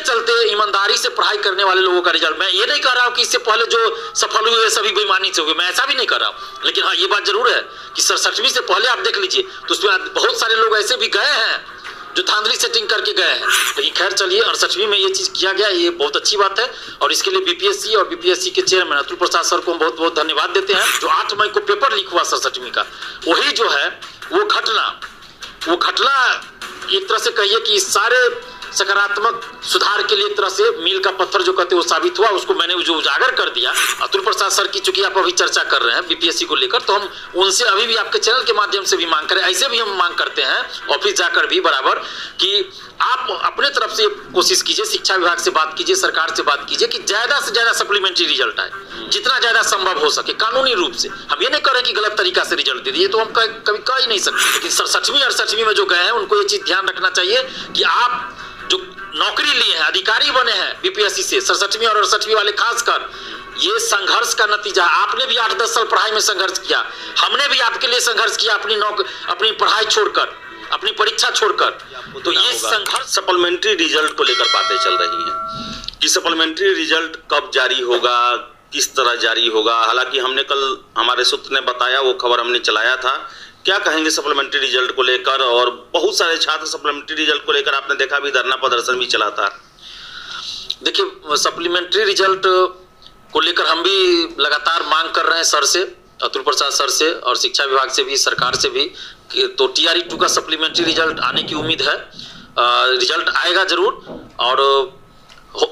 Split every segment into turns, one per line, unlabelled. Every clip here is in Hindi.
चलते ईमानदारी से पढ़ाई करने वाले लोगों का रिजल्ट, मैं ये नहीं कह रहा हूं कि इससे पहले जो सफल हुए सभी बेईमानी से हुए, मैं ऐसा भी नहीं कर रहा हूं, लेकिन हाँ ये बात जरूर है कि 67वीं से पहले आप देख लीजिए तो उसमें बहुत सारे लोग ऐसे भी गए हैं जो धांधली सेटिंग करके गए हैं। लेकिन खैर चलिए 68वीं में ये चीज किया गया, ये बहुत अच्छी बात है और इसके लिए बीपीएससी और बीपीएससी के चेयरमैन अतुल प्रसाद सर को हम बहुत बहुत धन्यवाद देते हैं। जो 8 मई को पेपर लीक हुआ 67वीं का, वही जो है वो घटना एक तरह से कहिए कि सारे सकारात्मक सुधार के लिए एक तरह से मील का पत्थर जो कहते हैं वो साबित हुआ, उसको मैंने जो उजागर कर दिया। अतुल प्रसाद सर की चूंकि आप अभी चर्चा कर रहे हैं बीपीएससी को लेकर, तो हम उनसे अभी भी आपके चैनल के माध्यम से भी मांग करें, ऐसे भी हम मांग करते हैं ऑफिस जाकर भी बराबर कि आप अपने तरफ से कोशिश कीजिए, शिक्षा विभाग से बात कीजिए, सरकार से बात कीजिए कि ज्यादा से ज्यादा सप्लीमेंट्री रिजल्ट आए, जितना ज्यादा संभव हो सके कानूनी रूप से। हम ये नहीं कर रहे कि गलत तरीका से रिजल्ट दे दिए, तो हम कभी कह ही नहीं सकते। लेकिन 67वीं 68वीं में जो गए हैं उनको ये चीज ध्यान रखना चाहिए कि आप जो नौकरी लिए हैं, अधिकारी बने हैं बीपीएससी से, 67वीं और 68वीं वाले खासकर, ये संघर्ष का नतीजा। आपने भी 8-10 साल पढ़ाई में संघर्ष किया, हमने भी आपके लिए संघर्ष किया, अपनी पढ़ाई छोड़कर, अपनी परीक्षा छोड़कर। तो ये संघर्ष
सप्लीमेंट्री रिजल्ट को लेकर बातें चल रही हैं कि सप्लीमेंट्री रिजल्ट कब जारी होगा, किस तरह जारी होगा। हालांकि हमने कल, हमारे सूत्र ने बताया, वो खबर हमने चलाया था। क्या कहेंगे सप्लीमेंट्री रिजल्ट को लेकर? और बहुत सारे छात्र सप्लीमेंट्री रिजल्ट को लेकर, आपने देखा भी धरना प्रदर्शन भी चला था।
देखिए सप्लीमेंट्री रिजल्ट को लेकर हम भी लगातार मांग कर रहे हैं सर से, अतुल प्रसाद सर से और शिक्षा विभाग से भी, सरकार से भी। तो TRE 2 का सप्लीमेंट्री रिजल्ट आने की उम्मीद है, रिजल्ट आएगा जरूर। और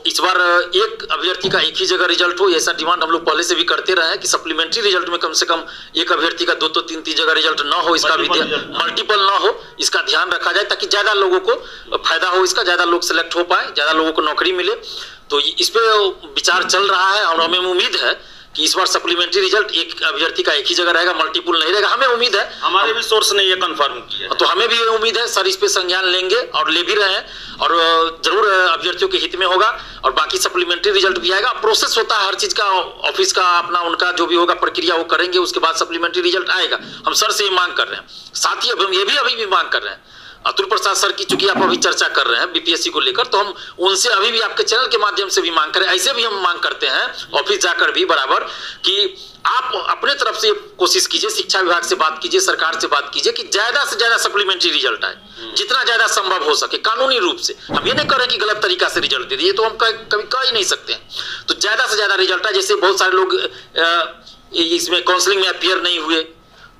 इस बार एक अभ्यर्थी का एक ही जगह रिजल्ट हो, ऐसा डिमांड हम लोग पहले से भी करते रहे हैं कि सप्लीमेंट्री रिजल्ट में कम से कम एक अभ्यर्थी का 2 3 जगह रिजल्ट ना हो, इसका भी मल्टीपल ना हो, इसका ध्यान रखा जाए ताकि ज्यादा लोगों को फायदा हो इसका, ज्यादा लोग सिलेक्ट हो पाए, ज्यादा लोगों को नौकरी मिले। तो इस पे विचार चल रहा है और हमें उम्मीद है कि इस बार सप्लीमेंट्री रिजल्ट एक अभ्यर्थी का एक ही जगह रहेगा, मल्टीपल नहीं रहेगा। हमें उम्मीद है,
हमारे भी सोर्स ने ये कंफर्म किया,
तो हमें भी ये उम्मीद है सर इस पे संज्ञान लेंगे और ले भी रहे हैं और जरूर अभ्यर्थियों के हित में होगा। और बाकी सप्लीमेंट्री रिजल्ट भी आएगा, प्रोसेस होता है हर चीज का, ऑफिस का अपना उनका जो भी होगा प्रक्रिया वो करेंगे, उसके बाद सप्लीमेंट्री रिजल्ट आएगा। हम सर से ये मांग कर रहे हैं, साथ ही हम ये भी अभी भी मांग कर रहे हैं अतुल प्रसाद सर की, चूंकि आप अभी चर्चा कर रहे हैं बीपीएससी को लेकर, तो हम उनसे अभी भी आपके चैनल के माध्यम से भी मांग करें, ऐसे भी हम मांग करते हैं ऑफिस जाकर भी बराबर कि आप अपने तरफ से कोशिश कीजिए, शिक्षा विभाग से बात कीजिए, सरकार से बात कीजिए कि ज्यादा से ज्यादा सप्लीमेंट्री रिजल्ट आए, जितना ज्यादा संभव हो सके कानूनी रूप से। हम ये नहीं कर रहे कि गलत तरीका से रिजल्ट दे दिए, तो हम कभी कह ही नहीं सकते हैं। तो ज्यादा से ज्यादा रिजल्ट आए, जैसे बहुत सारे लोग इसमें काउंसलिंग में अपीयर नहीं हुए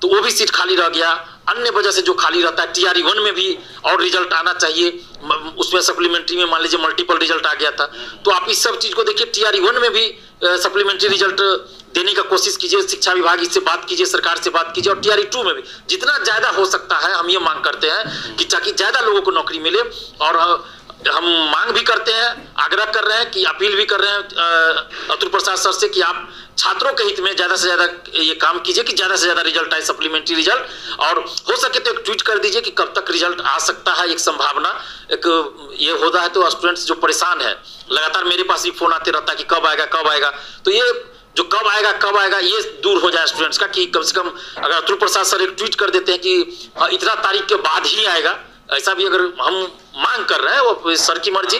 तो वो भी सीट खाली रह गया, अन्य वजह से जो खाली रहता है। TRE 1 में भी और रिजल्ट आना चाहिए, उसमें सप्लीमेंट्री में मान लीजिए मल्टीपल रिजल्ट आ गया था, तो आप इस सब चीज को देखिए। TRE 1 में भी सप्लीमेंट्री रिजल्ट देने का कोशिश कीजिए, शिक्षा विभाग इससे बात कीजिए, सरकार से बात कीजिए। और TRE 2 में भी जितना ज्यादा हो सकता है हम ये मांग करते हैं कि ताकि ज्यादा लोगों को नौकरी मिले। और हम मांग भी करते हैं, आग्रह कर रहे हैं कि अपील भी कर रहे हैं अतुल प्रसाद सर से कि आप छात्रों के हित में ज्यादा से ज्यादा ये काम कीजिए कि ज्यादा से ज्यादा रिजल्ट आए, सप्लीमेंट्री रिजल्ट। और हो सके तो एक ट्वीट कर दीजिए कि कब तक रिजल्ट आ सकता है, एक संभावना एक ये होता है। तो स्टूडेंट्स जो परेशान है, लगातार मेरे पास भी फोन आते रहता है कि कब आएगा कब आएगा, तो ये जो कब आएगा ये दूर हो जाए स्टूडेंट्स का, कि कम से कम अगर अतुल प्रसाद सर एक ट्वीट कर देते हैं कि इतना तारीख के बाद ही आएगा, ऐसा भी अगर हम मांग कर रहे हैं, वो सर की मर्जी,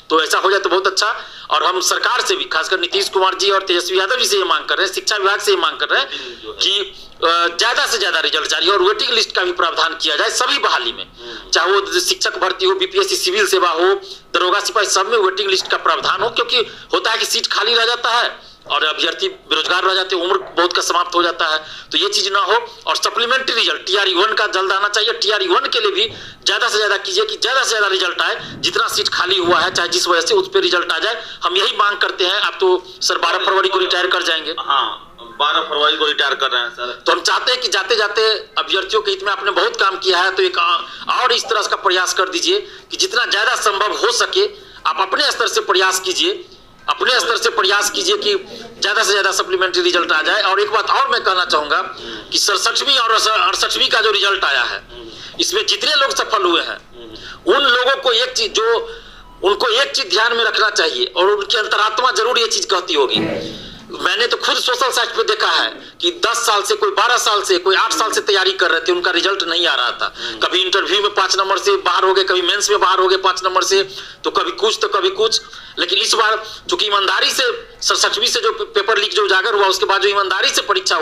तो ऐसा हो जाए तो बहुत अच्छा। और हम सरकार से भी, खासकर नीतीश कुमार जी और तेजस्वी यादव जी से ये मांग कर रहे हैं, शिक्षा विभाग से ये मांग कर रहे हैं कि ज्यादा से ज्यादा रिजल्ट जारी और वेटिंग लिस्ट का भी प्रावधान किया जाए सभी बहाली में, चाहे वो शिक्षक भर्ती हो, बीपीएससी सिविल सेवा हो, दरोगा सिपाही, सब में वेटिंग लिस्ट का प्रावधान हो। क्योंकि होता है कि सीट खाली रह जाता है और अभ्यर्थी बेरोजगार रह जाते हैं, उम्र बहुत का समाप्त हो जाता है, तो ये चीज ना हो। और सप्लीमेंट्री रिजल्ट TRE 1 का जल्द आना चाहिए। TRE 1 के लिए भी ज्यादा से ज्यादा कीजिए कि ज्यादा से ज्यादा रिजल्ट आए, जितना सीट खाली हुआ है चाहे जिस वजह से उस पर रिजल्ट आ जाए। हम यही मांग करते हैं। आप तो सर 12 फरवरी को रिटायर कर जाएंगे।
हाँ, 12 फरवरी को रिटायर कर रहे हैं सर।
तो हम चाहते हैं कि जाते जाते अभ्यर्थियों के हित में आपने बहुत काम किया है, तो एक और इस तरह का प्रयास कर दीजिए कि जितना ज्यादा संभव हो सके आप अपने स्तर से प्रयास कीजिए, अपने स्तर से प्रयास कीजिए कि ज्यादा से ज्यादा सप्लीमेंट्री रिजल्ट आ जाए। और एक बात और मैं कहना चाहूंगा कि 67वीं और 68वीं का जो रिजल्ट आया है, इसमें जितने लोग सफल हुए हैं उन लोगों को एक चीज, जो उनको एक चीज ध्यान में रखना चाहिए और उनकी अंतरात्मा जरूर ये चीज कहती होगी, मैंने तो खुद सोशल साइट पे देखा है कि 10 साल से, कोई 12 साल से, कोई 8 साल से तैयारी कर रहे थे, उनका रिजल्ट नहीं आ रहा था। कभी इंटरव्यू में 5 नंबर से बाहर हो गए, कभी मेंस में बाहर हो गए 5 नंबर से, तो कभी कुछ तो कभी कुछ। लेकिन इस बार चूंकि ईमानदारी से 67वीं से जो पेपर लीक जो उजागर हुआ, उसके बाद जो ईमानदारी से परीक्षा